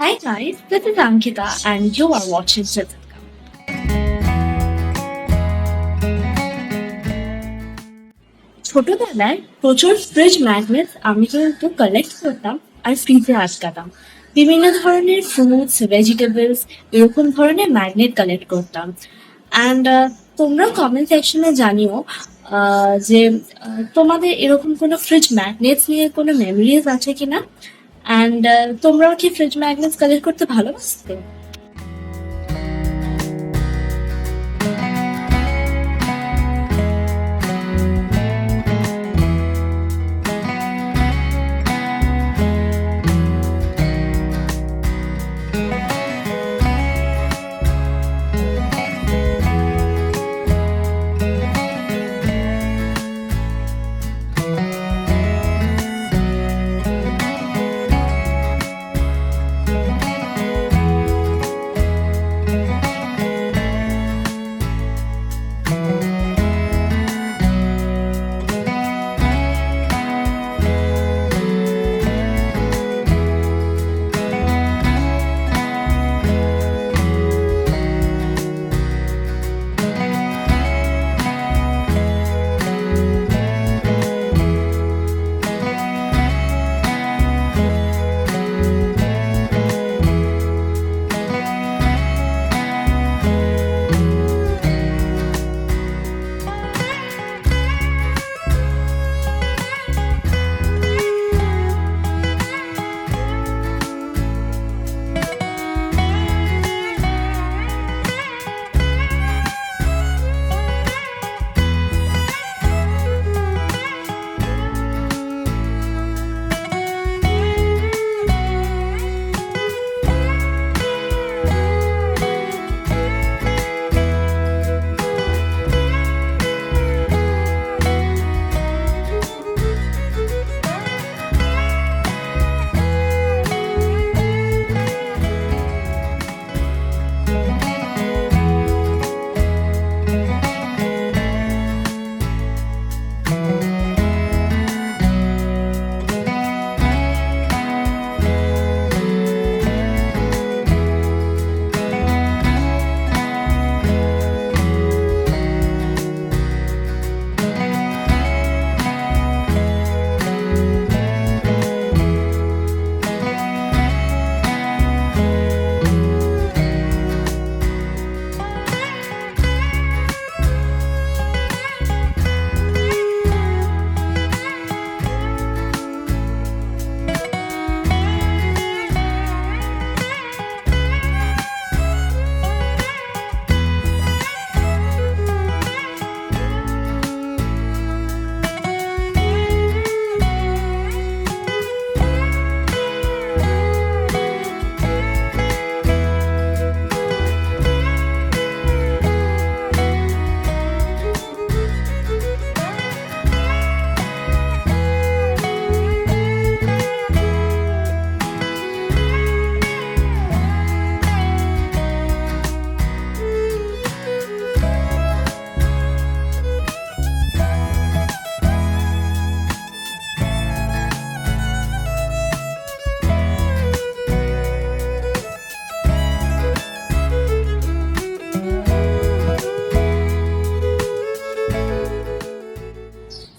Hi guys, this is Ankita and you are watching Fevicryl. ছোটবেলায় প্রচুর fridge magnets আমি কিন্তু কালেক্ট করতাম আর ফ্রিজে আটকাতাম। বিভিন্ন ধরনের ফ্রুটস, ভেজিটেবলস এরকম ধরনের ম্যাগনেট কালেক্ট করতাম। অ্যান্ড তোমরা কমেন্ট সেকশনে জানিও যে তোমাদের এরকম কোনো ফ্রিজ ম্যাগনেটস নিয়ে কোনো মেমোরিজ আছে কিনা। অ্যান্ড তোমরাও কি ফ্রিজ ম্যাগনেটস কালেক্ট করতে ভালোবাসতে?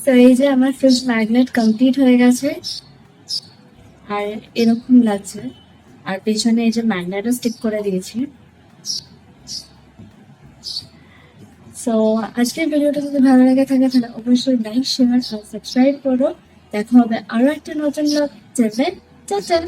তো এই যে আমার ফ্রিজ ম্যাগনেট কমপ্লিট হয়ে গেছে আর এরকম লাগছে। আর পেছনে এই যে ম্যাগনেটও স্টিক করে দিয়েছি। সো আজকের ভিডিওটা যদি ভালো লাগে থাকে তাহলে অবশ্যই লাইক, শেয়ার আর সাবস্ক্রাইব করো। দেখা হবে আরো একটা নতুন ব্লগ। টাটা।